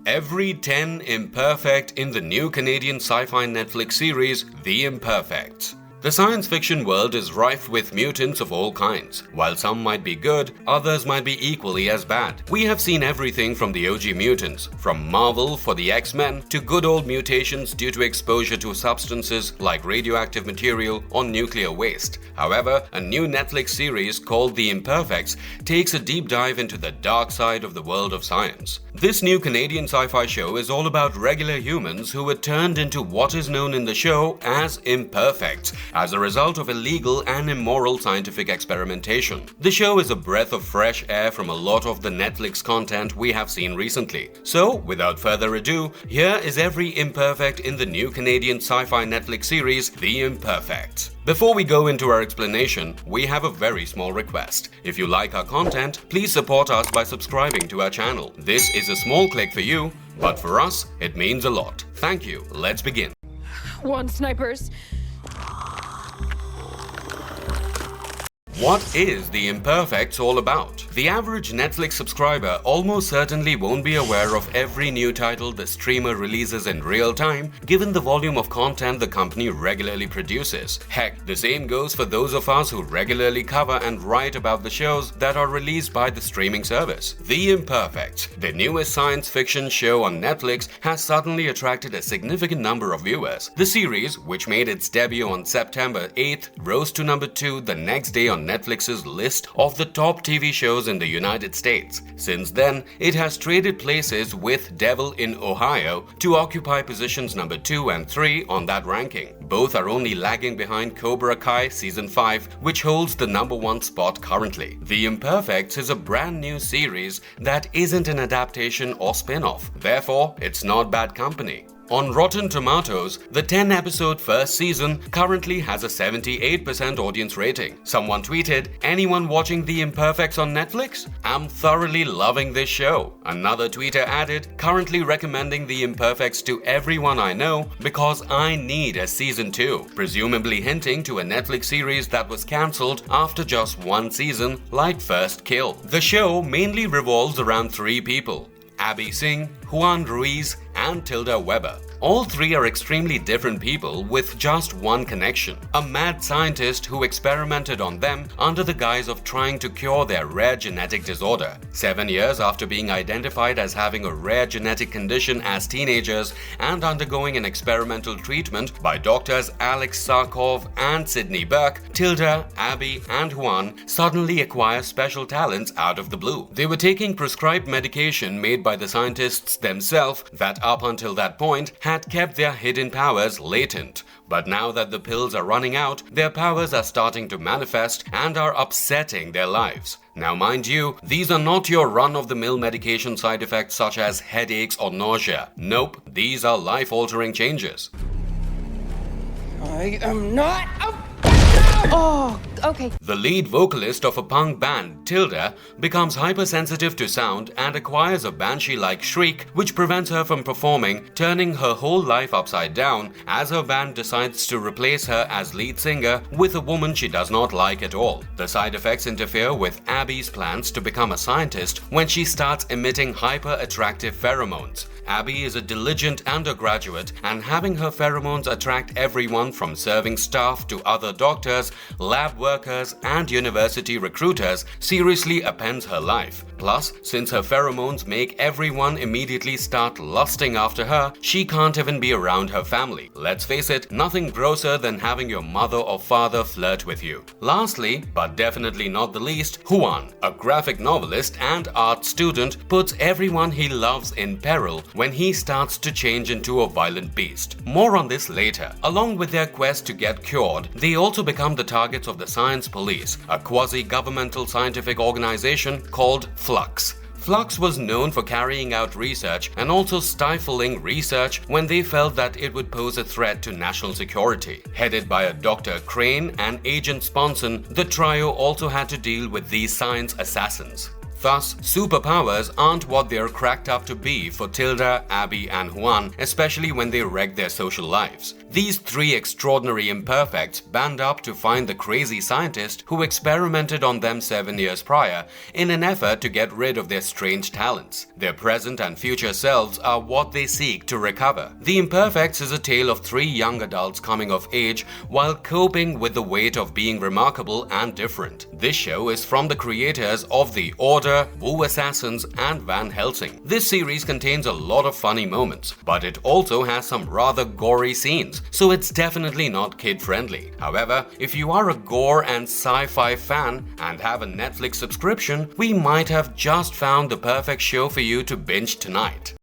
Every 10 imperfect in the new Canadian sci-fi Netflix series, The Imperfects. The science fiction world is rife with mutants of all kinds. While some might be good, others might be equally as bad. We have seen everything from the OG mutants, from Marvel for the X-Men, to good old mutations due to exposure to substances like radioactive material or nuclear waste. However, a new Netflix series called The Imperfects takes a deep dive into the dark side of the world of science. This new Canadian sci-fi show is all about regular humans who were turned into what is known in the show as imperfects, as a result of illegal and immoral scientific experimentation. The show is a breath of fresh air from a lot of the Netflix content we have seen recently. So, without further ado, here is every imperfect in the new Canadian sci-fi Netflix series, The Imperfects. Before we go into our explanation, we have a very small request. If you like our content, please support us by subscribing to our channel. This is a small click for you, but for us, it means a lot. Thank you. Let's begin. One snipers. What is The Imperfects all about? The average Netflix subscriber almost certainly won't be aware of every new title the streamer releases in real time, given the volume of content the company regularly produces. Heck, the same goes for those of us who regularly cover and write about the shows that are released by the streaming service. The Imperfects, the newest science fiction show on Netflix, has suddenly attracted a significant number of viewers. The series, which made its debut on September 8th, rose to number 2 the next day on Netflix's list of the top TV shows in the United States. Since then, it has traded places with Devil in Ohio to occupy positions number 2 and 3 on that ranking. Both are only lagging behind Cobra Kai Season 5, which holds the number 1 spot currently. The Imperfects is a brand new series that isn't an adaptation or spin-off. Therefore, it's not bad company. On Rotten Tomatoes, the 10-episode first season currently has a 78% audience rating. Someone tweeted, "Anyone watching The Imperfects on Netflix? I'm thoroughly loving this show." Another tweeter added, "Currently recommending The Imperfects to everyone I know because I need a season 2, presumably hinting to a Netflix series that was cancelled after just one season, like First Kill. The show mainly revolves around 3 people: Abby Singh, Juan Ruiz, and Tilda Weber. All 3 are extremely different people with just one connection: a mad scientist who experimented on them under the guise of trying to cure their rare genetic disorder. 7 years after being identified as having a rare genetic condition as teenagers and undergoing an experimental treatment by doctors Alex Sarkov and Sydney Burke, Tilda, Abby, and Juan suddenly acquire special talents out of the blue. They were taking prescribed medication made by the scientists themselves that up until that point had kept their hidden powers latent. But now that the pills are running out, their powers are starting to manifest and are upsetting their lives. Now mind you, these are not your run-of-the-mill medication side effects such as headaches or nausea. Nope, these are life-altering changes. I am not a... Oh, okay. The lead vocalist of a punk band, Tilda, becomes hypersensitive to sound and acquires a Banshee-like shriek which prevents her from performing, turning her whole life upside down as her band decides to replace her as lead singer with a woman she does not like at all. The side effects interfere with Abby's plans to become a scientist when she starts emitting hyper-attractive pheromones. Abby is a diligent undergraduate, and having her pheromones attract everyone from serving staff to other doctors, lab workers, and university recruiters seriously upends her life. Plus, since her pheromones make everyone immediately start lusting after her, she can't even be around her family. Let's face it, nothing grosser than having your mother or father flirt with you. Lastly, but definitely not the least, Juan, a graphic novelist and art student, puts everyone he loves in peril when he starts to change into a violent beast. More on this later. Along with their quest to get cured, they also become the targets of the Science Police, a quasi-governmental scientific organization called Flux. Flux was known for carrying out research and also stifling research when they felt that it would pose a threat to national security. Headed by a Dr. Crane and Agent Sponson, the trio also had to deal with these science assassins. Thus, superpowers aren't what they're cracked up to be for Tilda, Abby, and Juan, especially when they wreck their social lives. These three extraordinary imperfects band up to find the crazy scientist who experimented on them 7 years prior in an effort to get rid of their strange talents. Their present and future selves are what they seek to recover. The Imperfects is a tale of three young adults coming of age while coping with the weight of being remarkable and different. This show is from the creators of The Order, Wu Assassins, and Van Helsing. This series contains a lot of funny moments, but it also has some rather gory scenes, so it's definitely not kid-friendly. However, if you are a gore and sci-fi fan and have a Netflix subscription, we might have just found the perfect show for you to binge tonight.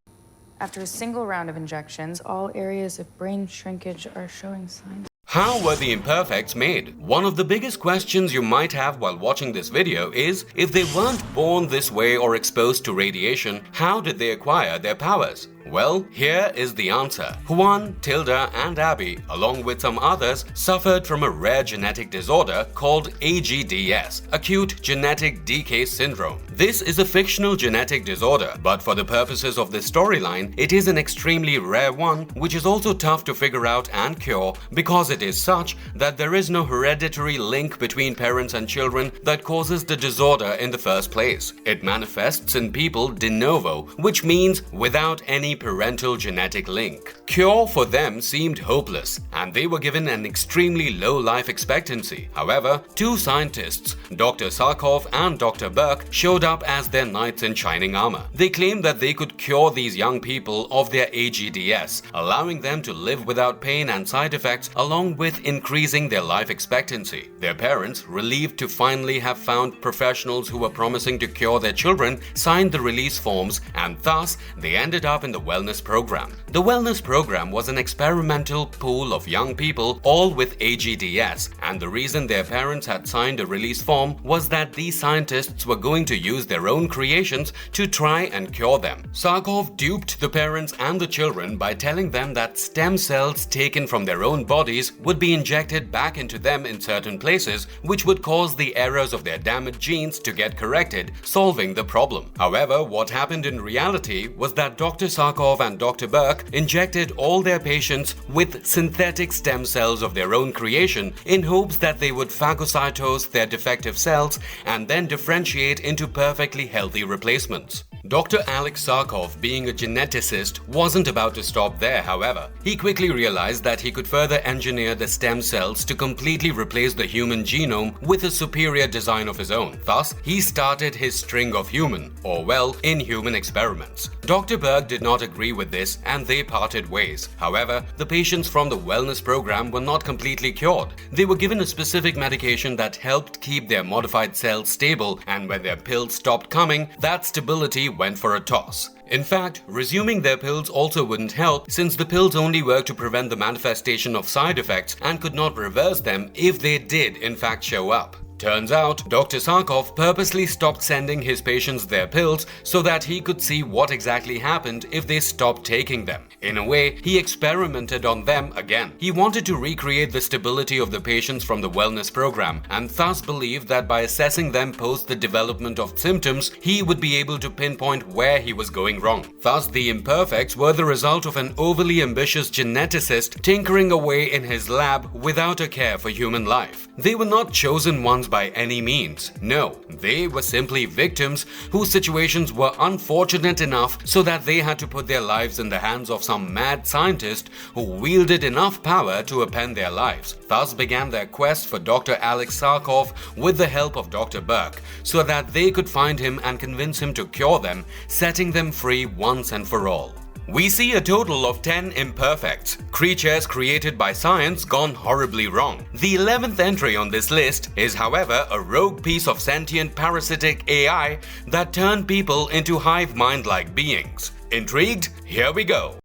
After a single round of injections, all areas of brain shrinkage are showing signs. How were the Imperfects made? One of the biggest questions you might have while watching this video is, if they weren't born this way or exposed to radiation, how did they acquire their powers? Well, here is the answer. Juan, Tilda, and Abby, along with some others, suffered from a rare genetic disorder called AGDS, Acute Genetic Decay Syndrome. This is a fictional genetic disorder, but for the purposes of this storyline, it is an extremely rare one, which is also tough to figure out and cure because it is such that there is no hereditary link between parents and children that causes the disorder in the first place. It manifests in people de novo, which means without any parental genetic link. Cure for them seemed hopeless, and they were given an extremely low life expectancy. However, two scientists, Dr. Sarkov and Dr. Burke, showed up as their knights in shining armor. They claimed that they could cure these young people of their AGDS, allowing them to live without pain and side effects, along with increasing their life expectancy. Their parents, relieved to finally have found professionals who were promising to cure their children, signed the release forms, and thus they ended up in the wellness program. The wellness program was an experimental pool of young people, all with AGDS, and the reason their parents had signed a release form was that these scientists were going to use their own creations to try and cure them. Sarkov duped the parents and the children by telling them that stem cells taken from their own bodies would be injected back into them in certain places, which would cause the errors of their damaged genes to get corrected, solving the problem. However, what happened in reality was that Dr. Sarkov and Dr. Burke injected all their patients with synthetic stem cells of their own creation in hopes that they would phagocytose their defective cells and then differentiate into perfectly healthy replacements. Dr. Alex Sarkov, being a geneticist, wasn't about to stop there, however. He quickly realized that he could further engineer the stem cells to completely replace the human genome with a superior design of his own. Thus, he started his string of human, or well, inhuman experiments. Dr. Burke did not agree with this and they parted ways. However, the patients from the wellness program were not completely cured. They were given a specific medication that helped keep their modified cells stable, and when their pills stopped coming, that stability went for a toss. In fact, resuming their pills also wouldn't help, since the pills only work to prevent the manifestation of side effects and could not reverse them if they did in fact show up. Turns out, Dr. Sarkov purposely stopped sending his patients their pills so that he could see what exactly happened if they stopped taking them. In a way, he experimented on them again. He wanted to recreate the stability of the patients from the wellness program, and thus believed that by assessing them post the development of symptoms, he would be able to pinpoint where he was going wrong. Thus, the Imperfects were the result of an overly ambitious geneticist tinkering away in his lab without a care for human life. They were not chosen ones by any means. No, they were simply victims whose situations were unfortunate enough so that they had to put their lives in the hands of some mad scientist who wielded enough power to upend their lives. Thus began their quest for Dr. Alex Sarkov with the help of Dr. Burke, so that they could find him and convince him to cure them, setting them free once and for all. We see a total of 10 imperfects, creatures created by science gone horribly wrong. The 11th entry on this list is, however, a rogue piece of sentient parasitic AI that turned people into hive mind-like beings. Intrigued? Here we go.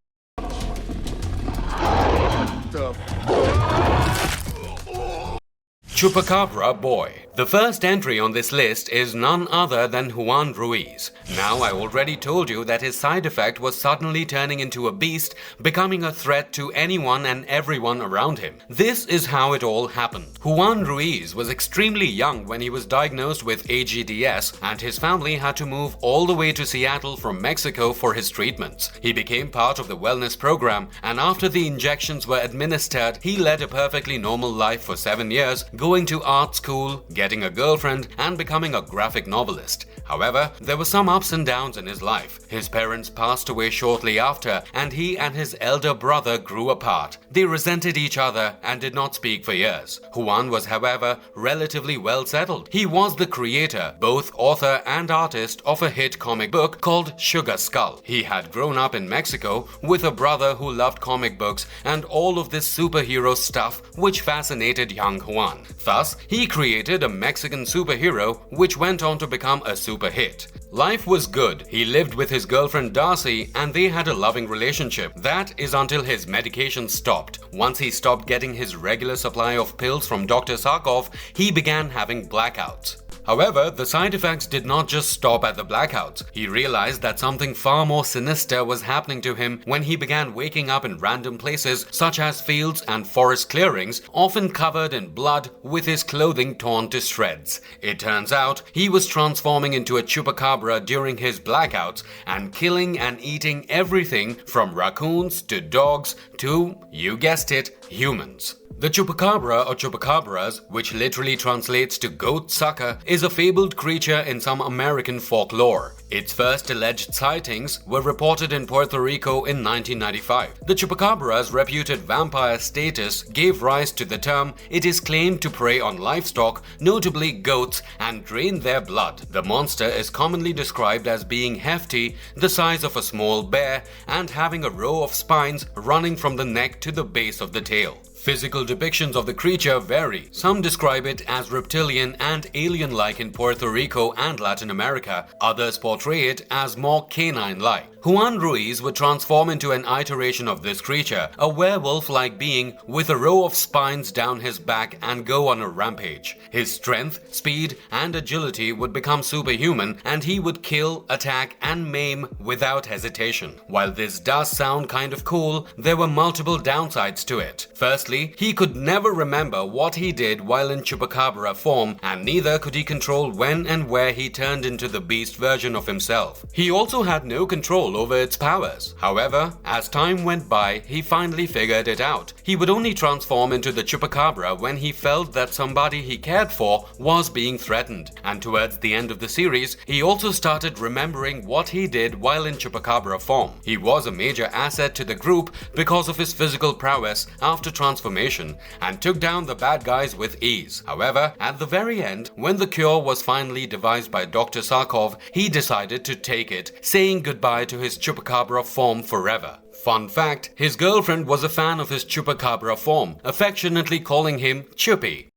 Chupacabra Boy. The first entry on this list is none other than Juan Ruiz. Now, I already told you that his side effect was suddenly turning into a beast, becoming a threat to anyone and everyone around him. This is how it all happened. Juan Ruiz was extremely young when he was diagnosed with AGDS, and his family had to move all the way to Seattle from Mexico for his treatments. He became part of the wellness program, and after the injections were administered, he led a perfectly normal life for 7 years, going to art school, getting a girlfriend, and becoming a graphic novelist. However, there were some ups and downs in his life. His parents passed away shortly after, and he and his elder brother grew apart. They resented each other and did not speak for years. Juan was, however, relatively well settled. He was the creator, both author and artist, of a hit comic book called Sugar Skull. He had grown up in Mexico with a brother who loved comic books and all of this superhero stuff which fascinated young Juan. Thus, he created a Mexican superhero which went on to become a super hit. Life was good. He lived with his girlfriend Darcy and they had a loving relationship. That is until his medication stopped. Once he stopped getting his regular supply of pills from Dr. Sarkov, he began having blackouts. However, the side effects did not just stop at the blackouts. He realized that something far more sinister was happening to him when he began waking up in random places such as fields and forest clearings, often covered in blood with his clothing torn to shreds. It turns out he was transforming into a Chupacabra during his blackouts and killing and eating everything from raccoons to dogs to, you guessed it, humans. The Chupacabra or Chupacabras, which literally translates to goat sucker, is a fabled creature in some American folklore. Its first alleged sightings were reported in Puerto Rico in 1995. The Chupacabra's reputed vampire status gave rise to the term. It is claimed to prey on livestock, notably goats, and drain their blood. The monster is commonly described as being hefty, the size of a small bear, and having a row of spines running from the neck to the base of the tail. Physical depictions of the creature vary. Some describe it as reptilian and alien-like in Puerto Rico and Latin America. Others portray it as more canine-like. Juan Ruiz would transform into an iteration of this creature, a werewolf-like being with a row of spines down his back, and go on a rampage. His strength, speed, and agility would become superhuman, and he would kill, attack, and maim without hesitation. While this does sound kind of cool, there were multiple downsides to it. Firstly, he could never remember what he did while in Chupacabra form, and neither could he control when and where he turned into the beast version of himself. He also had no control over its powers. However, as time went by, he finally figured it out. He would only transform into the Chupacabra when he felt that somebody he cared for was being threatened. And towards the end of the series, he also started remembering what he did while in Chupacabra form. He was a major asset to the group because of his physical prowess after transformation, and took down the bad guys with ease. However, at the very end, when the cure was finally devised by Dr. Sarkov, he decided to take it, saying goodbye to his Chupacabra form forever. Fun fact, his girlfriend was a fan of his Chupacabra form, affectionately calling him Chuppy.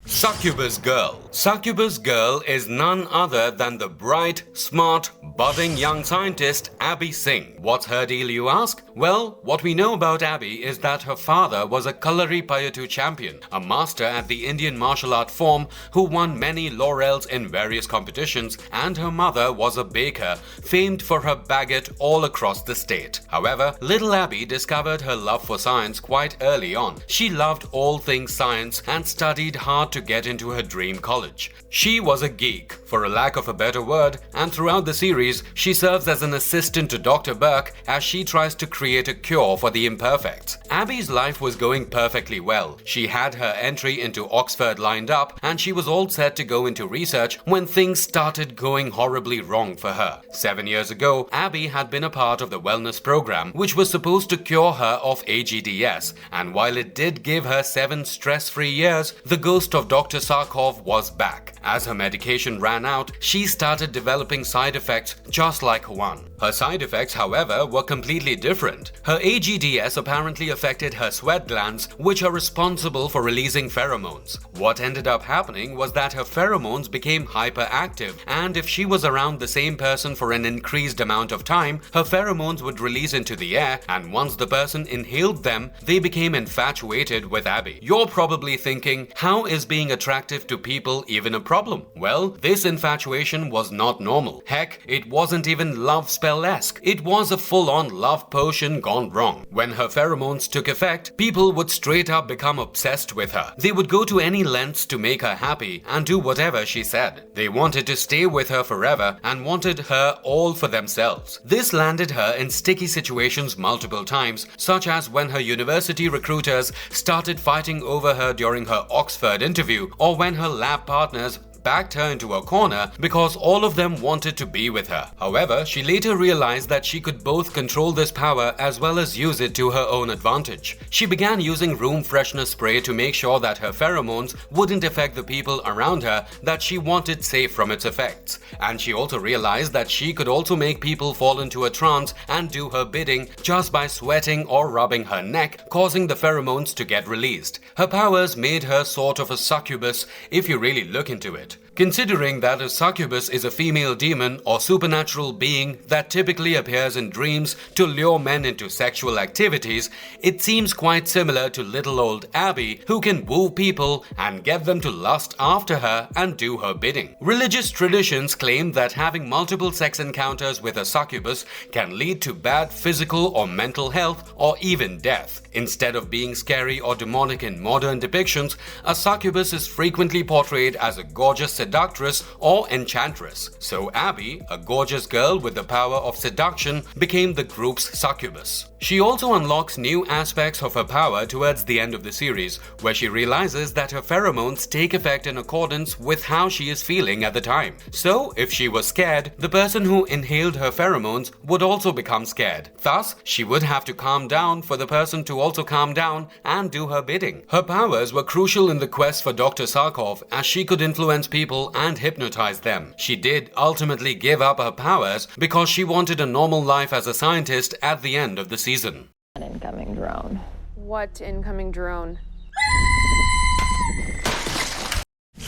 Succubus Girl. Succubus Girl is none other than the bright, smart, budding young scientist Abby Singh. What's her deal, you ask? Well, what we know about Abby is that her father was a Kalari Payattu champion, a master at the Indian martial art form who won many laurels in various competitions, and her mother was a baker, famed for her baguette all across the state. However, little Abby discovered her love for science quite early on. She loved all things science and studied hard to get into her dream college. She was a geek, for a lack of a better word, and throughout the series, she serves as an assistant to Dr. Burke as she tries to create a cure for the Imperfects. Abby's life was going perfectly well. She had her entry into Oxford lined up, and she was all set to go into research when things started going horribly wrong for her. 7 years ago, Abby had been a part of the wellness program, which was supposed to cure her of AGDS, and while it did give her 7 stress-free years, the ghost of Dr. Sarkov was back. As her medication ran out, she started developing side effects just like Juan. Her side effects, however, were completely different. Her AGDS apparently affected her sweat glands, which are responsible for releasing pheromones. What ended up happening was that her pheromones became hyperactive, and if she was around the same person for an increased amount of time, her pheromones would release into the air, and once the person inhaled them, they became infatuated with Abby. You're probably thinking, how is being attractive to people even a problem? Well, this infatuation was not normal. Heck, it wasn't even love spell-esque. It was a full-on love potion gone wrong. When her pheromones took effect, people would straight up become obsessed with her. They would go to any lengths to make her happy and do whatever she said. They wanted to stay with her forever and wanted her all for themselves. This landed her in sticky situations multiple times, such as when her university recruiters started fighting over her during her Oxford interview, or when her lab partners backed her into a corner because all of them wanted to be with her. However, she later realized that she could both control this power as well as use it to her own advantage. She began using room freshener spray to make sure that her pheromones wouldn't affect the people around her that she wanted safe from its effects. And she also realized that she could also make people fall into a trance and do her bidding just by sweating or rubbing her neck, causing the pheromones to get released. Her powers made her sort of a succubus if you really look into it. Considering that a succubus is a female demon or supernatural being that typically appears in dreams to lure men into sexual activities, it seems quite similar to little old Abby, who can woo people and get them to lust after her and do her bidding. Religious traditions claim that having multiple sex encounters with a succubus can lead to bad physical or mental health or even death. Instead of being scary or demonic in modern depictions, a succubus is frequently portrayed as a gorgeous seductress or enchantress. So Abby, a gorgeous girl with the power of seduction, became the group's succubus. She also unlocks new aspects of her power towards the end of the series, where she realizes that her pheromones take effect in accordance with how she is feeling at the time. So, if she was scared, the person who inhaled her pheromones would also become scared. Thus, she would have to calm down for the person to also calm down and do her bidding. Her powers were crucial in the quest for Dr. Sarkov, as she could influence people and hypnotize them. She did ultimately give up her powers because she wanted a normal life as a scientist at the end of the season. An incoming drone. What incoming drone?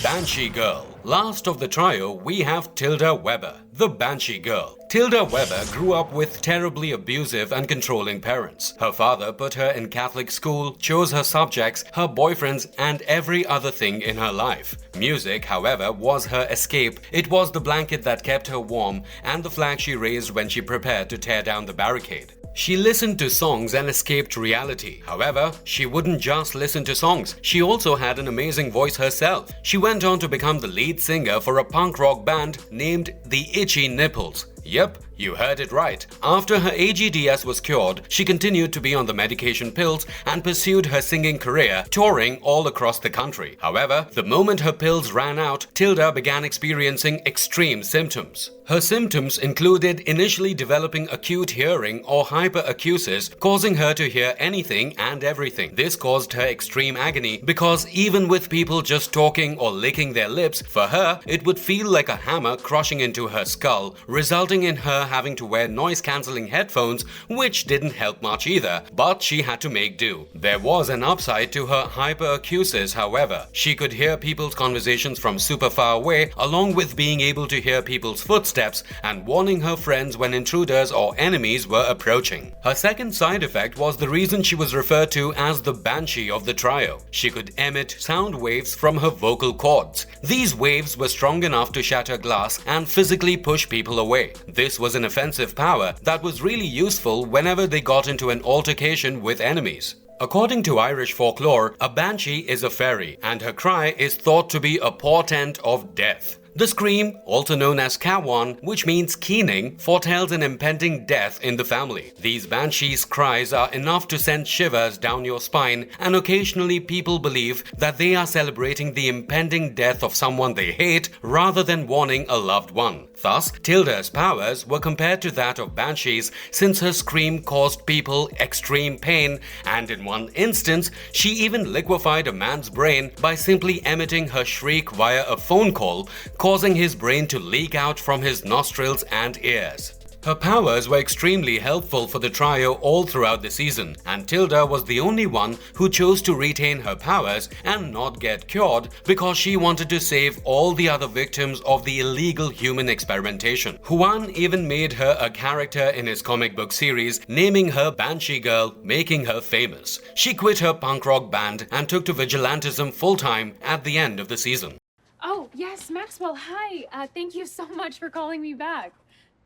Banshee Girl. Last of the trio, we have Tilda Weber, the Banshee Girl. Tilda Weber grew up with terribly abusive and controlling parents. Her father put her in Catholic school, chose her subjects, her boyfriends, and every other thing in her life. Music, however, was her escape. It was the blanket that kept her warm and the flag she raised when she prepared to tear down the barricade. She listened to songs and escaped reality. However, she wouldn't just listen to songs. She also had an amazing voice herself. She went on to become the lead singer for a punk rock band named the Itchy Nipples. Yep, you heard it right. After her AGDS was cured, she continued to be on the medication pills and pursued her singing career, touring all across the country. However, the moment her pills ran out, Tilda began experiencing extreme symptoms. Her symptoms included initially developing acute hearing or hyperacusis, causing her to hear anything and everything. This caused her extreme agony because even with people just talking or licking their lips, for her, it would feel like a hammer crushing into her skull, resulting in her having to wear noise-cancelling headphones, which didn't help much either, but she had to make do. There was an upside to her hyperacusis, however. She could hear people's conversations from super far away, along with being able to hear people's footsteps and warning her friends when intruders or enemies were approaching. Her second side effect was the reason she was referred to as the Banshee of the trio. She could emit sound waves from her vocal cords. These waves were strong enough to shatter glass and physically push people away. This was an offensive power that was really useful whenever they got into an altercation with enemies. According to Irish folklore, a banshee is a fairy, and her cry is thought to be a portent of death. The scream, also known as Cawan, which means keening, foretells an impending death in the family. These banshees' cries are enough to send shivers down your spine, and occasionally people believe that they are celebrating the impending death of someone they hate rather than warning a loved one. Thus, Tilda's powers were compared to that of banshees since her scream caused people extreme pain, and in one instance, she even liquefied a man's brain by simply emitting her shriek via a phone call, causing his brain to leak out from his nostrils and ears. Her powers were extremely helpful for the trio all throughout the season, and Tilda was the only one who chose to retain her powers and not get cured because she wanted to save all the other victims of the illegal human experimentation. Juan even made her a character in his comic book series, naming her Banshee Girl, making her famous. She quit her punk rock band and took to vigilantism full-time at the end of the season. Oh, yes, Maxwell, hi. Thank you so much for calling me back.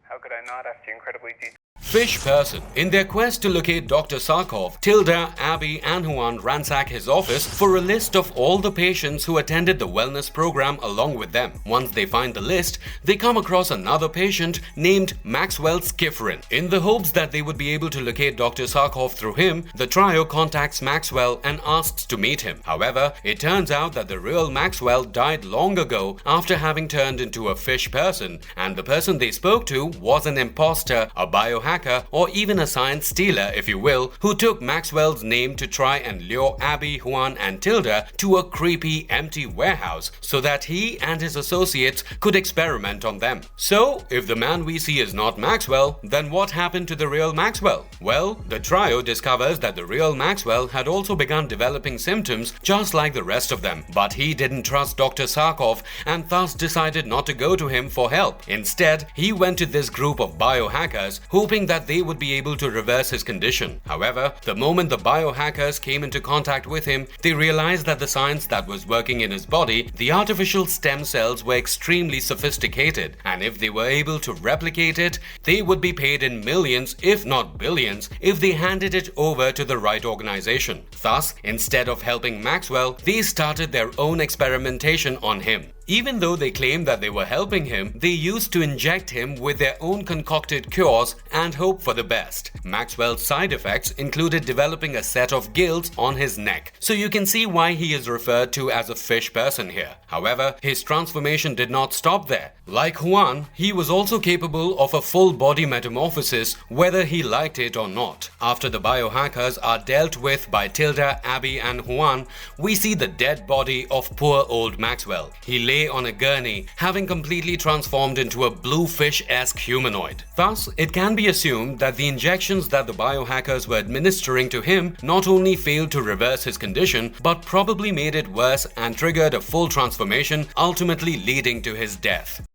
How could I not after your incredibly detailed... Fish Person. In their quest to locate Dr. Sarkov, Tilda, Abby and Juan ransack his office for a list of all the patients who attended the wellness program along with them. Once they find the list, they come across another patient named Maxwell Skiffrin. In the hopes that they would be able to locate Dr. Sarkov through him, the trio contacts Maxwell and asks to meet him. However, it turns out that the real Maxwell died long ago after having turned into a fish person, and the person they spoke to was an imposter, a biohacker, or even a science stealer, if you will, who took Maxwell's name to try and lure Abby, Juan and Tilda to a creepy, empty warehouse so that he and his associates could experiment on them. So, if the man we see is not Maxwell, then what happened to the real Maxwell? Well, the trio discovers that the real Maxwell had also begun developing symptoms just like the rest of them, but he didn't trust Dr. Sarkov and thus decided not to go to him for help. Instead, he went to this group of biohackers, hoping that they would be able to reverse his condition. However, the moment the biohackers came into contact with him, they realized that the science that was working in his body, the artificial stem cells, were extremely sophisticated, and if they were able to replicate it, they would be paid in millions, if not billions, if they handed it over to the right organization. Thus, instead of helping Maxwell, they started their own experimentation on him. Even though they claimed that they were helping him, they used to inject him with their own concocted cures and hope for the best. Maxwell's side effects included developing a set of gills on his neck, so you can see why he is referred to as a fish person here. However, his transformation did not stop there. Like Juan, he was also capable of a full body metamorphosis, whether he liked it or not. After the biohackers are dealt with by Tilda, Abby and Juan, we see the dead body of poor old Maxwell. He lay on a gurney, having completely transformed into a bluefish-esque humanoid. Thus, it can be assumed that the injections that the biohackers were administering to him not only failed to reverse his condition, but probably made it worse and triggered a full transformation, ultimately leading to his death.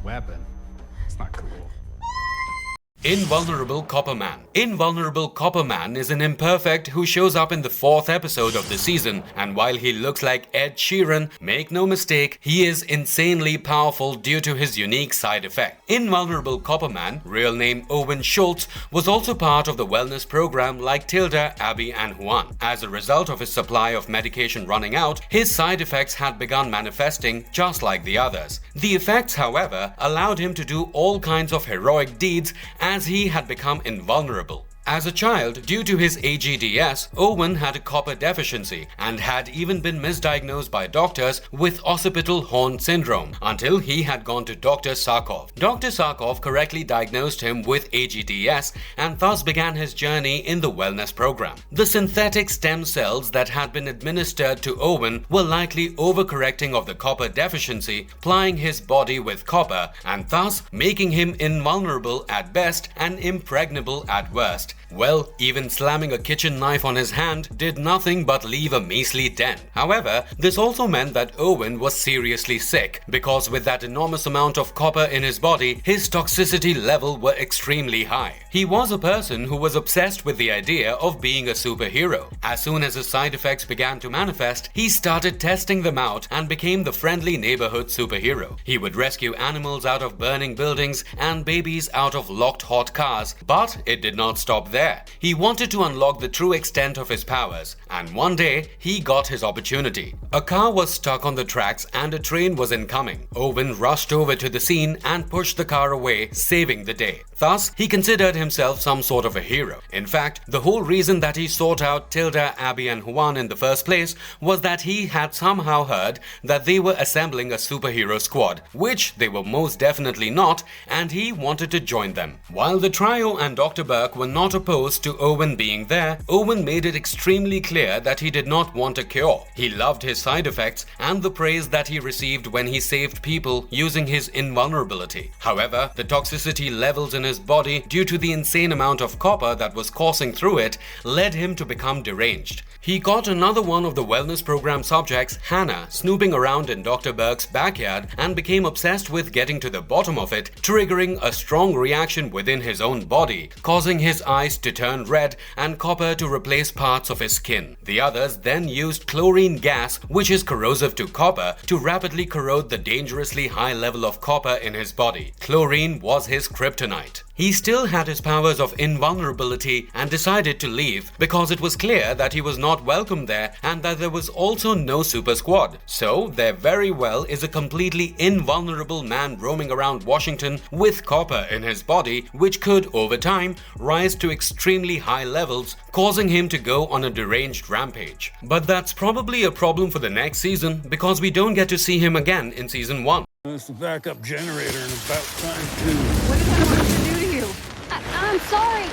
Weapon? It's not cool. Invulnerable Copperman. Invulnerable Copperman is an imperfect who shows up in the 4th episode of the season, and while he looks like Ed Sheeran, make no mistake, he is insanely powerful due to his unique side effect. Invulnerable Copperman, real name Owen Schultz, was also part of the wellness program like Tilda, Abby and Juan. As a result of his supply of medication running out, his side effects had begun manifesting just like the others. The effects, however, allowed him to do all kinds of heroic deeds as he had become invulnerable. As a child, due to his AGDS, Owen had a copper deficiency and had even been misdiagnosed by doctors with occipital horn syndrome until he had gone to Dr. Sarkov. Dr. Sarkov correctly diagnosed him with AGDS and thus began his journey in the wellness program. The synthetic stem cells that had been administered to Owen were likely overcorrecting of the copper deficiency, plying his body with copper and thus making him invulnerable at best and impregnable at worst. Well, even slamming a kitchen knife on his hand did nothing but leave a measly dent. However, this also meant that Owen was seriously sick, because with that enormous amount of copper in his body, his toxicity level were extremely high. He was a person who was obsessed with the idea of being a superhero. As soon as his side effects began to manifest, he started testing them out and became the friendly neighborhood superhero. He would rescue animals out of burning buildings and babies out of locked hot cars, but it did not stop there. He wanted to unlock the true extent of his powers, and one day he got his opportunity. A car was stuck on the tracks and a train was incoming. Owen rushed over to the scene and pushed the car away, saving the day. Thus, he considered himself some sort of a hero. In fact, the whole reason that he sought out Tilda, Abby and Juan in the first place was that he had somehow heard that they were assembling a superhero squad, which they were most definitely not, and he wanted to join them. While the trio and Dr. Burke were not opposed opposed to Owen being there, Owen made it extremely clear that he did not want a cure. He loved his side effects and the praise that he received when he saved people using his invulnerability. However, the toxicity levels in his body due to the insane amount of copper that was coursing through it led him to become deranged. He got another one of the wellness program subjects, Hannah, snooping around in Dr. Burke's backyard and became obsessed with getting to the bottom of it, triggering a strong reaction within his own body, causing his eyes to turn red and copper to replace parts of his skin. The others then used chlorine gas, which is corrosive to copper, to rapidly corrode the dangerously high level of copper in his body. Chlorine was his kryptonite. He still had his powers of invulnerability and decided to leave because it was clear that he was not welcome there and that there was also no super squad. So there very well is a completely invulnerable man roaming around Washington with copper in his body, which could, over time, rise to extremely high levels, causing him to go on a deranged rampage. But that's probably a problem for the next season because we don't get to see him again in season 1. It's the backup generator and about time too. What did I want to do to you? I'm sorry.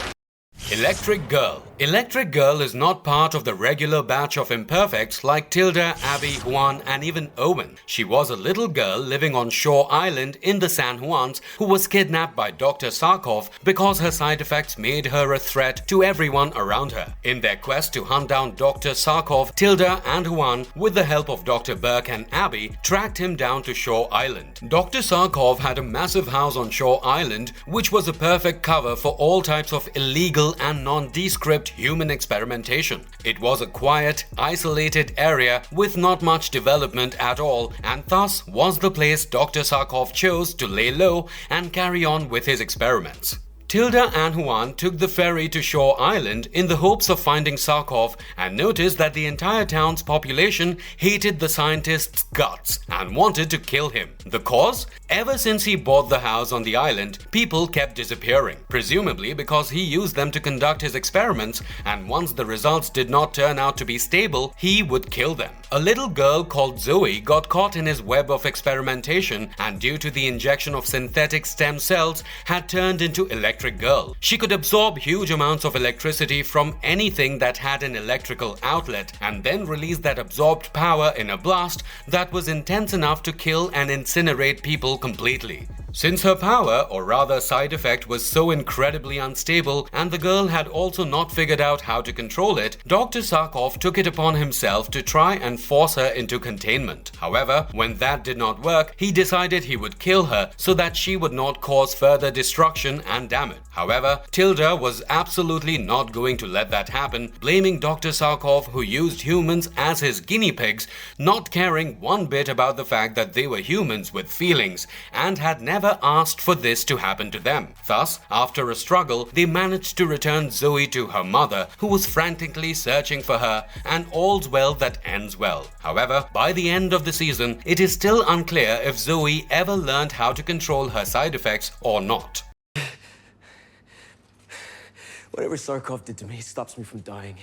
Electric Girl. Electric Girl is not part of the regular batch of Imperfects like Tilda, Abby, Juan, and even Owen. She was a little girl living on Shore Island in the San Juans who was kidnapped by Dr. Sarkov because her side effects made her a threat to everyone around her. In their quest to hunt down Dr. Sarkov, Tilda and Juan, with the help of Dr. Burke and Abby, tracked him down to Shore Island. Dr. Sarkov had a massive house on Shore Island, which was a perfect cover for all types of illegal and nondescript human experimentation. It was a quiet, isolated area with not much development at all, and thus was the place Dr. Sarkov chose to lay low and carry on with his experiments. Tilda and Juan took the ferry to Shore Island in the hopes of finding Sarkov and noticed that the entire town's population hated the scientist's guts and wanted to kill him. The cause? Ever since he bought the house on the island, people kept disappearing, presumably because he used them to conduct his experiments, and once the results did not turn out to be stable, he would kill them. A little girl called Zoe got caught in his web of experimentation and due to the injection of synthetic stem cells had turned into Electric Girl. She could absorb huge amounts of electricity from anything that had an electrical outlet and then release that absorbed power in a blast that was intense enough to kill and incinerate people completely. Since her power, or rather side effect, was so incredibly unstable and the girl had also not figured out how to control it, Dr. Sarkov took it upon himself to try and force her into containment. However, when that did not work, he decided he would kill her so that she would not cause further destruction and damage. However, Tilda was absolutely not going to let that happen, blaming Dr. Sarkov, who used humans as his guinea pigs, not caring one bit about the fact that they were humans with feelings and had never asked for this to happen to them. Thus, after a struggle, they managed to return Zoe to her mother, who was frantically searching for her, and all's well that ends well. However, by the end of the season, it is still unclear if Zoe ever learned how to control her side effects or not. Whatever Sarkov did to me stops me from dying.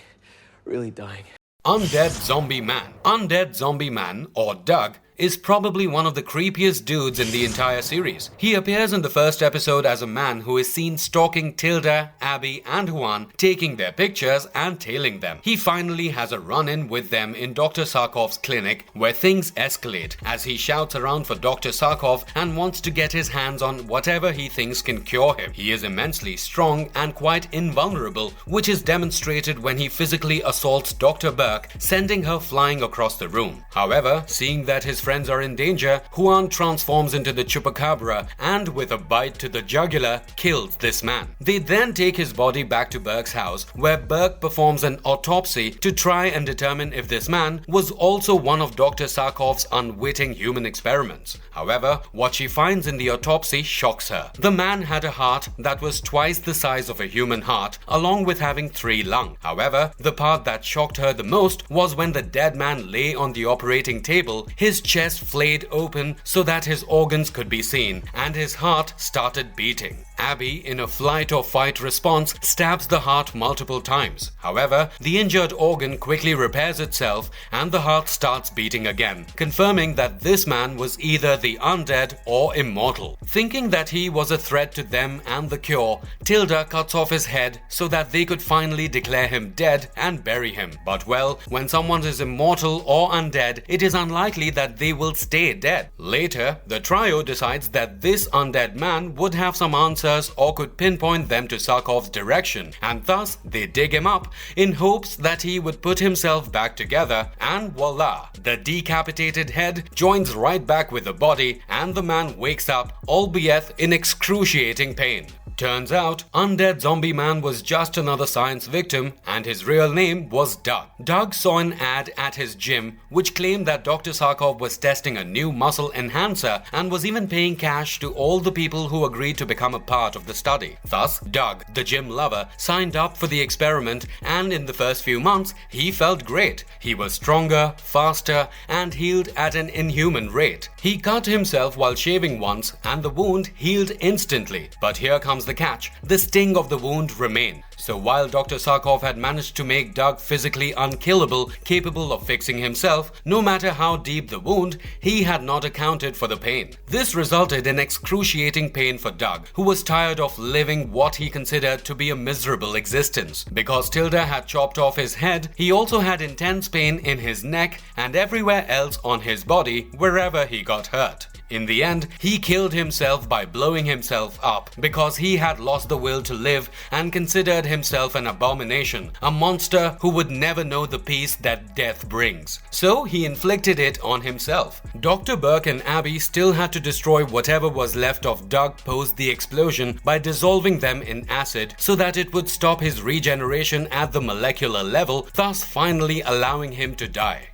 Really dying. Undead Zombie Man. Undead Zombie Man, or Doug, is probably one of the creepiest dudes in the entire series. He appears in the first episode as a man who is seen stalking Tilda, Abby, and Juan, taking their pictures and tailing them. He finally has a run-in with them in Dr. Sarkov's clinic, where things escalate as he shouts around for Dr. Sarkov and wants to get his hands on whatever he thinks can cure him. He is immensely strong and quite invulnerable, which is demonstrated when he physically assaults Dr. Burke, sending her flying across the room. However, seeing that his friends are in danger, Juan transforms into the Chupacabra and with a bite to the jugular, kills this man. They then take his body back to Burke's house, where Burke performs an autopsy to try and determine if this man was also one of Dr. Sarkov's unwitting human experiments. However, what she finds in the autopsy shocks her. The man had a heart that was twice the size of a human heart, along with having 3 lungs. However, the part that shocked her the most was when the dead man lay on the operating table, his chest flayed open so that his organs could be seen, and his heart started beating. Abby, in a flight or fight response, stabs the heart multiple times. However, the injured organ quickly repairs itself and the heart starts beating again, confirming that this man was either the undead or immortal. Thinking that he was a threat to them and the cure, Tilda cuts off his head so that they could finally declare him dead and bury him. But well, when someone is immortal or undead, it is unlikely that they will stay dead. Later, the trio decides that this undead man would have some answers or could pinpoint them to Sarkov's direction, and thus they dig him up in hopes that he would put himself back together, and voila, the decapitated head joins right back with the body and the man wakes up, albeit in excruciating pain. Turns out, Undead Zombie Man was just another science victim and his real name was Doug. Doug saw an ad at his gym which claimed that Dr. Sarkov was testing a new muscle enhancer and was even paying cash to all the people who agreed to become a part of the study. Thus, Doug, the gym lover, signed up for the experiment and in the first few months, he felt great. He was stronger, faster, and healed at an inhuman rate. He cut himself while shaving once and the wound healed instantly. But here comes the catch. The sting of the wound remained. So while Dr. Sarkov had managed to make Doug physically unkillable, capable of fixing himself, no matter how deep the wound, he had not accounted for the pain. This resulted in excruciating pain for Doug, who was tired of living what he considered to be a miserable existence. Because Tilda had chopped off his head, he also had intense pain in his neck and everywhere else on his body wherever he got hurt. In the end, he killed himself by blowing himself up because he had lost the will to live and considered himself an abomination, a monster who would never know the peace that death brings. So he inflicted it on himself. Dr. Burke and Abby still had to destroy whatever was left of Doug post the explosion by dissolving them in acid so that it would stop his regeneration at the molecular level, thus finally allowing him to die.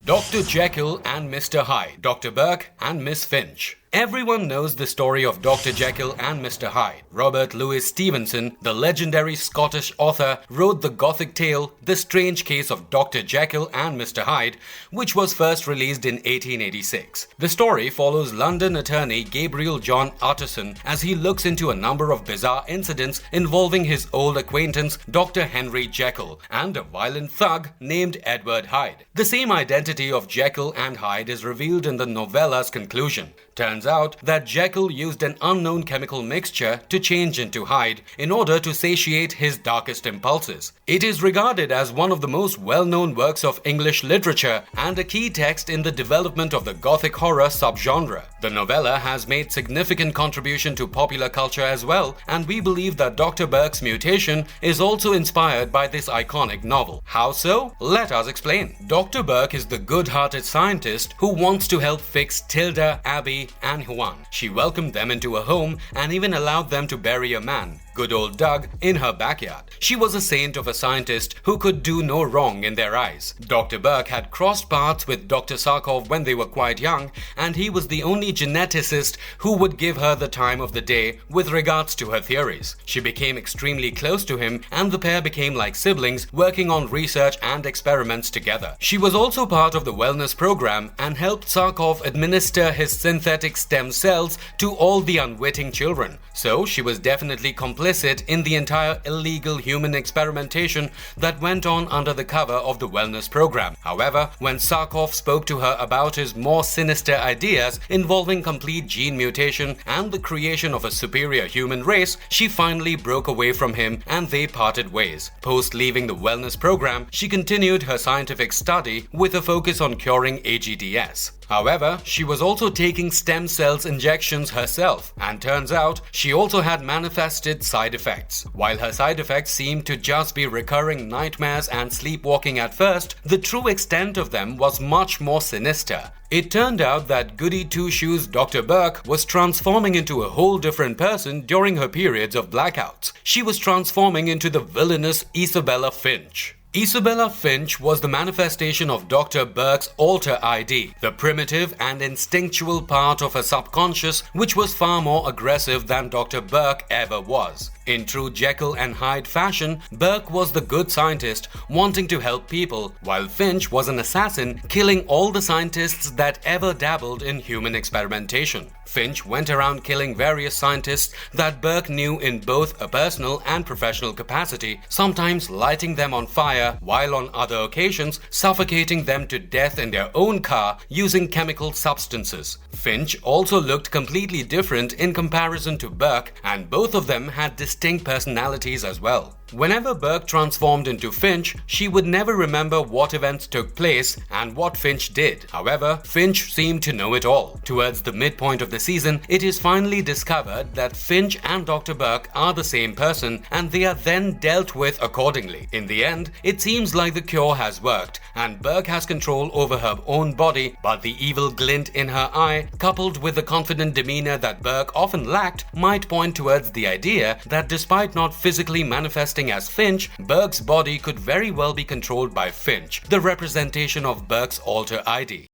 Dr. Jekyll and Mr. Hyde, Dr. Burke and Miss Finch. Everyone knows the story of Dr. Jekyll and Mr. Hyde. Robert Louis Stevenson, the legendary Scottish author, wrote the Gothic tale The Strange Case of Dr. Jekyll and Mr. Hyde, which was first released in 1886. The story follows London attorney Gabriel John Utterson as he looks into a number of bizarre incidents involving his old acquaintance Dr. Henry Jekyll and a violent thug named Edward Hyde. The same identity of Jekyll and Hyde is revealed in the novella's conclusion. Turns out that Jekyll used an unknown chemical mixture to change into Hyde in order to satiate his darkest impulses. It is regarded as one of the most well-known works of English literature and a key text in the development of the Gothic horror subgenre. The novella has made significant contribution to popular culture as well, and we believe that Dr. Burke's mutation is also inspired by this iconic novel. How so? Let us explain. Dr. Burke is the good-hearted scientist who wants to help fix Tilda, Abby, and Juan. She welcomed them into her home and even allowed them to bury a man, good old Doug, in her backyard. She was a saint of a scientist who could do no wrong in their eyes. Dr. Burke had crossed paths with Dr. Sarkov when they were quite young, and he was the only geneticist who would give her the time of the day with regards to her theories. She became extremely close to him, and the pair became like siblings, working on research and experiments together. She was also part of the wellness program and helped Sarkov administer his synthetic stem cells to all the unwitting children. So she was definitely complicit in the entire illegal human experimentation that went on under the cover of the wellness program. However, when Sarkov spoke to her about his more sinister ideas involving complete gene mutation and the creation of a superior human race, she finally broke away from him and they parted ways. Post leaving the wellness program, she continued her scientific study with a focus on curing AGDS. However, she was also taking stem cells injections herself, and turns out she also had manifested side effects. While her side effects seemed to just be recurring nightmares and sleepwalking at first, the true extent of them was much more sinister. It turned out that goody two-shoes Dr. Burke was transforming into a whole different person during her periods of blackouts. She was transforming into the villainous Isabella Finch. Isabella Finch was the manifestation of Dr. Burke's alter ID, the primitive and instinctual part of her subconscious which was far more aggressive than Dr. Burke ever was. In true Jekyll and Hyde fashion, Burke was the good scientist wanting to help people, while Finch was an assassin killing all the scientists that ever dabbled in human experimentation. Finch went around killing various scientists that Burke knew in both a personal and professional capacity, sometimes lighting them on fire, while on other occasions suffocating them to death in their own car using chemical substances. Finch also looked completely different in comparison to Burke, and both of them had distinct personalities as well. Whenever Burke transformed into Finch, she would never remember what events took place and what Finch did. However, Finch seemed to know it all. Towards the midpoint of the season, it is finally discovered that Finch and Dr. Burke are the same person, and they are then dealt with accordingly. In the end, it seems like the cure has worked and Burke has control over her own body, but the evil glint in her eye, coupled with the confident demeanor that Burke often lacked, might point towards the idea that despite not physically manifesting as Finch, Burke's body could very well be controlled by Finch, the representation of Burke's alter ID.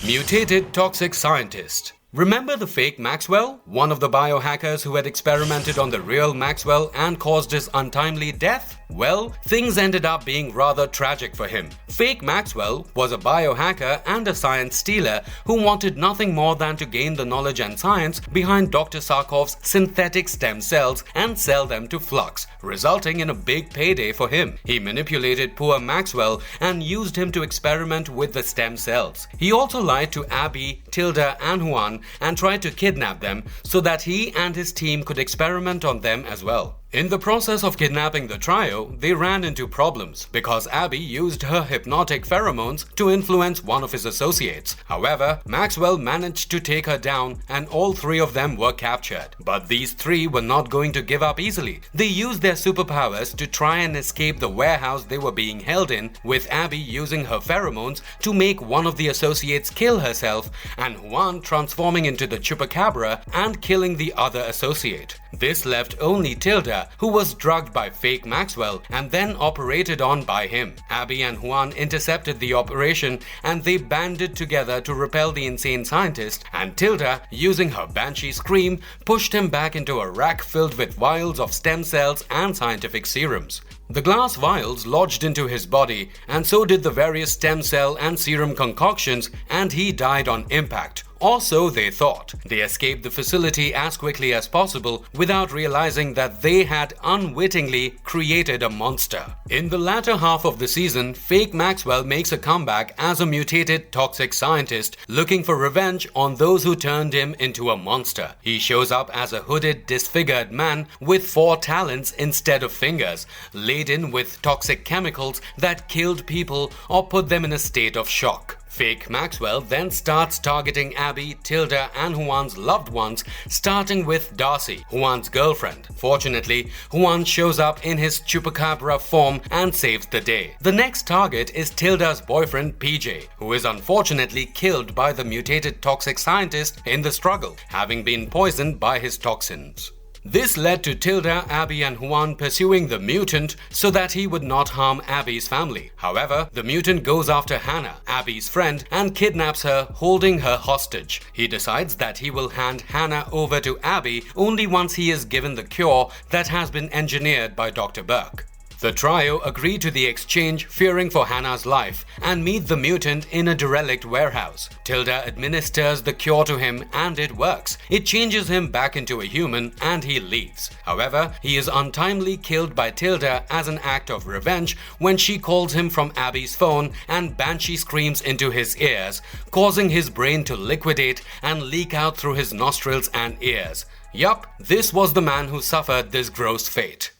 Mutated toxic scientist. Remember the fake Maxwell? One of the biohackers who had experimented on the real Maxwell and caused his untimely death? Well, things ended up being rather tragic for him. Fake Maxwell was a biohacker and a science stealer who wanted nothing more than to gain the knowledge and science behind Dr. Sarkov's synthetic stem cells and sell them to Flux, resulting in a big payday for him. He manipulated poor Maxwell and used him to experiment with the stem cells. He also lied to Abby, Tilda and Juan and tried to kidnap them so that he and his team could experiment on them as well. In the process of kidnapping the trio, they ran into problems because Abby used her hypnotic pheromones to influence one of his associates. However, Maxwell managed to take her down and all three of them were captured. But these three were not going to give up easily. They used their superpowers to try and escape the warehouse they were being held in, with Abby using her pheromones to make one of the associates kill herself and Juan transforming into the Chupacabra and killing the other associate. This left only Tilda, who was drugged by fake Maxwell and then operated on by him. Abby and Juan intercepted the operation and they banded together to repel the insane scientist, and Tilda, using her Banshee scream, pushed him back into a rack filled with vials of stem cells and scientific serums. The glass vials lodged into his body, and so did the various stem cell and serum concoctions, and he died on impact. Or so they thought. They escaped the facility as quickly as possible without realizing that they had unwittingly created a monster. In the latter half of the season, fake Maxwell makes a comeback as a mutated toxic scientist looking for revenge on those who turned him into a monster. He shows up as a hooded, disfigured man with 4 talons instead of fingers, laden with toxic chemicals that killed people or put them in a state of shock. Fake Maxwell then starts targeting Abby, Tilda and Juan's loved ones, starting with Darcy, Juan's girlfriend. Fortunately, Juan shows up in his Chupacabra form and saves the day. The next target is Tilda's boyfriend PJ, who is unfortunately killed by the mutated toxic scientist in the struggle, having been poisoned by his toxins. This led to Tilda, Abby and Juan pursuing the mutant so that he would not harm Abby's family. However, the mutant goes after Hannah, Abby's friend, and kidnaps her, holding her hostage. He decides that he will hand Hannah over to Abby only once he is given the cure that has been engineered by Dr. Burke. The trio agree to the exchange, fearing for Hannah's life, and meet the mutant in a derelict warehouse. Tilda administers the cure to him and it works. It changes him back into a human and he leaves. However, he is untimely killed by Tilda as an act of revenge when she calls him from Abby's phone and Banshee screams into his ears, causing his brain to liquidate and leak out through his nostrils and ears. Yup, this was the man who suffered this gross fate.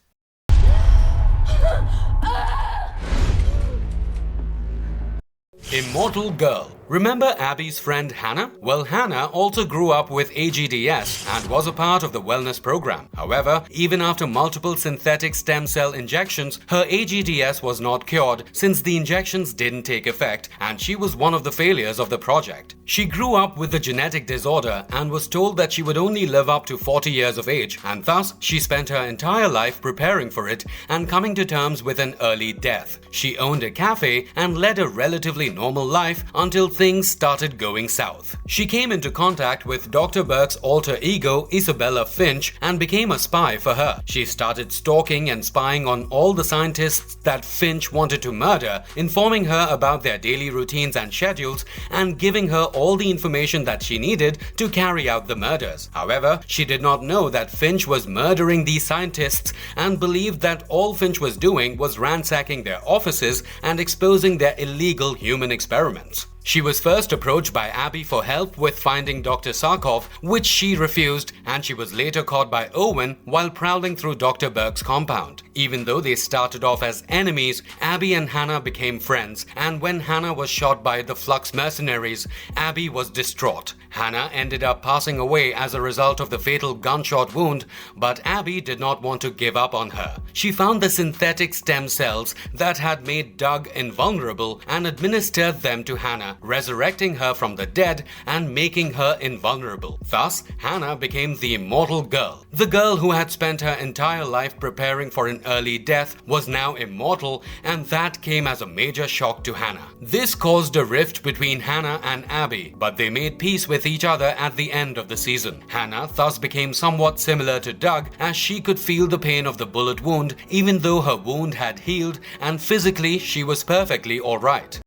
Immortal Girl. Remember Abby's friend Hannah? Well, Hannah also grew up with AGDS and was a part of the wellness program. However, even after multiple synthetic stem cell injections, her AGDS was not cured since the injections didn't take effect, and she was one of the failures of the project. She grew up with the genetic disorder and was told that she would only live up to 40 years of age, and thus she spent her entire life preparing for it and coming to terms with an early death. She owned a cafe and led a relatively normal life until things started going south. She came into contact with Dr. Burke's alter ego Isabella Finch and became a spy for her. She started stalking and spying on all the scientists that Finch wanted to murder, informing her about their daily routines and schedules and giving her all the information that she needed to carry out the murders. However, she did not know that Finch was murdering these scientists and believed that all Finch was doing was ransacking their offices and exposing their illegal human experiments. She was first approached by Abby for help with finding Dr. Sarkov, which she refused, and she was later caught by Owen while prowling through Dr. Burke's compound. Even though they started off as enemies, Abby and Hannah became friends, and when Hannah was shot by the Flux mercenaries, Abby was distraught. Hannah ended up passing away as a result of the fatal gunshot wound, but Abby did not want to give up on her. She found the synthetic stem cells that had made Doug invulnerable and administered them to Hannah, resurrecting her from the dead and making her invulnerable. Thus, Hannah became the immortal girl. The girl who had spent her entire life preparing for an early death was now immortal, and that came as a major shock to Hannah. This caused a rift between Hannah and Abby, but they made peace with each other at the end of the season. Hannah thus became somewhat similar to Doug, as she could feel the pain of the bullet wound even though her wound had healed, and physically she was perfectly alright.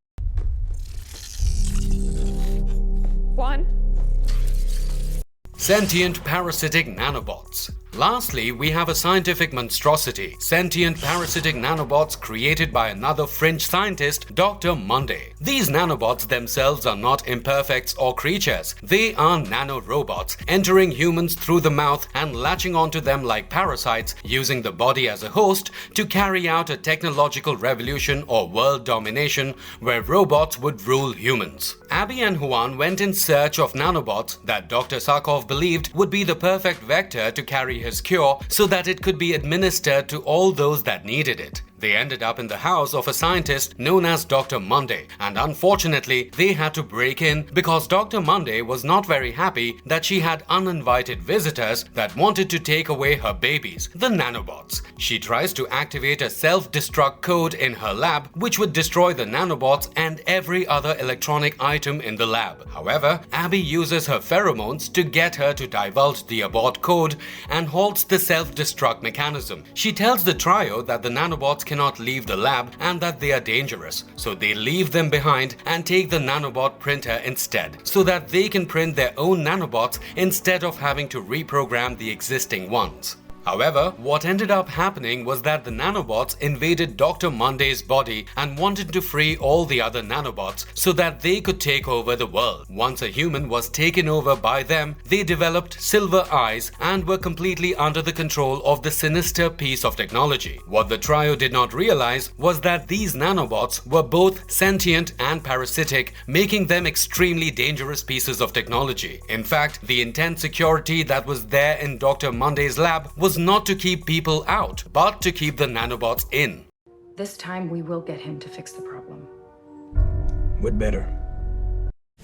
Juan? Sentient parasitic nanobots. Lastly, we have a scientific monstrosity, sentient parasitic nanobots created by another French scientist, Dr. Monday. These nanobots themselves are not imperfects or creatures. They are nanorobots, entering humans through the mouth and latching onto them like parasites, using the body as a host to carry out a technological revolution or world domination where robots would rule humans. Abby and Juan went in search of nanobots that Dr. Sarkov believed would be the perfect vector to carry his cure so that it could be administered to all those that needed it. They ended up in the house of a scientist known as Dr. Monday, and unfortunately, they had to break in because Dr. Monday was not very happy that she had uninvited visitors that wanted to take away her babies, the nanobots. She tries to activate a self-destruct code in her lab, which would destroy the nanobots and every other electronic item in the lab. However, Abby uses her pheromones to get her to divulge the abort code and halts the self-destruct mechanism. She tells the trio that the nanobots cannot leave the lab and that they are dangerous, so they leave them behind and take the nanobot printer instead, so that they can print their own nanobots instead of having to reprogram the existing ones. However, what ended up happening was that the nanobots invaded Dr. Monday's body and wanted to free all the other nanobots so that they could take over the world. Once a human was taken over by them, they developed silver eyes and were completely under the control of the sinister piece of technology. What the trio did not realize was that these nanobots were both sentient and parasitic, making them extremely dangerous pieces of technology. In fact, the intense security that was there in Dr. Monday's lab was not to keep people out, but to keep the nanobots in. This time we will get him to fix the problem. What better?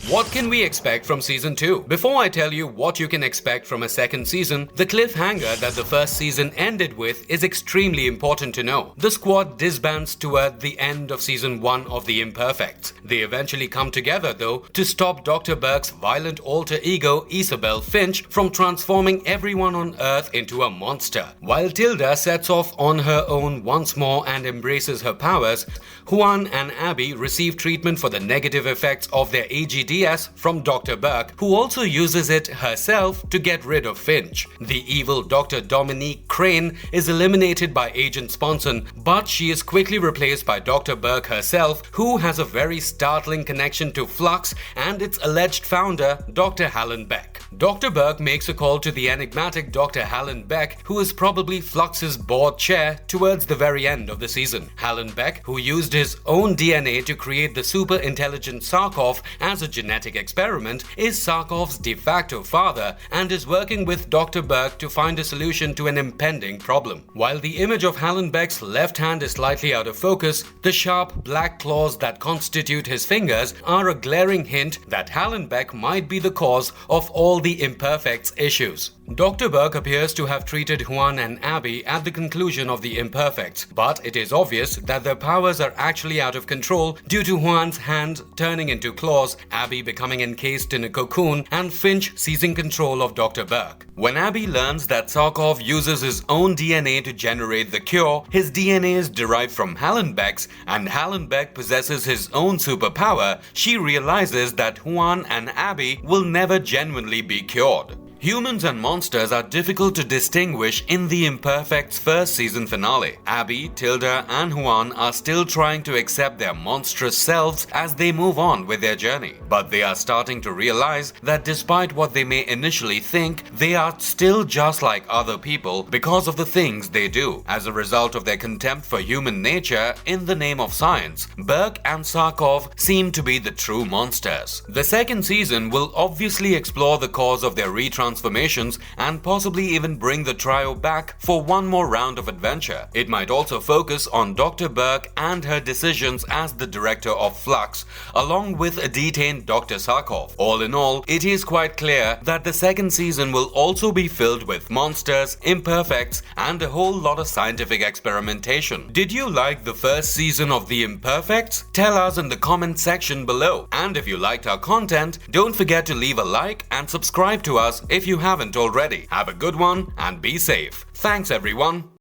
What can we expect from Season 2? Before I tell you what you can expect from a second season, the cliffhanger that the first season ended with is extremely important to know. The squad disbands toward the end of Season 1 of the Imperfects. They eventually come together though to stop Dr. Burke's violent alter ego Isabel Finch from transforming everyone on Earth into a monster. While Tilda sets off on her own once more and embraces her powers, Juan and Abby receive treatment for the negative effects of their AGDS from Dr. Burke, who also uses it herself to get rid of Finch. The evil Dr. Dominique Crane is eliminated by Agent Sponson, but she is quickly replaced by Dr. Burke herself, who has a very startling connection to Flux and its alleged founder, Dr. Hallen Beck. Dr. Burke makes a call to the enigmatic Dr. Hallen Beck, who is probably Flux's board chair towards the very end of the season. Hallen Beck, who used his own DNA to create the super intelligent Sarkov as a genetic experiment, is Sarkov's de facto father and is working with Dr. Burke to find a solution to an impending problem. While the image of Hallen Beck's left hand is slightly out of focus, the sharp black claws that constitute his fingers are a glaring hint that Hallen Beck might be the cause of all the Imperfects issues. Dr. Burke appears to have treated Juan and Abby at the conclusion of the Imperfects, but it is obvious that their powers are actually out of control due to Juan's hand turning into claws, Abby becoming encased in a cocoon, and Finch seizing control of Dr. Burke. When Abby learns that Sarkov uses his own DNA to generate the cure, his DNA is derived from Hallen Beck's, and Hallen Beck possesses his own superpower, she realizes that Juan and Abby will never genuinely be cured. Humans and monsters are difficult to distinguish in the Imperfects' first season finale. Abby, Tilda, and Juan are still trying to accept their monstrous selves as they move on with their journey. But they are starting to realize that despite what they may initially think, they are still just like other people because of the things they do. As a result of their contempt for human nature in the name of science, Burke and Sarkov seem to be the true monsters. The second season will obviously explore the cause of their transformations and possibly even bring the trio back for one more round of adventure. It might also focus on Dr. Burke and her decisions as the director of Flux, along with a detained Dr. Sarkov. All in all, it is quite clear that the second season will also be filled with monsters, imperfects, and a whole lot of scientific experimentation. Did you like the first season of The Imperfects? Tell us in the comment section below. And if you liked our content, don't forget to leave a like and subscribe to us if you haven't already. Have a good one and be safe. Thanks everyone.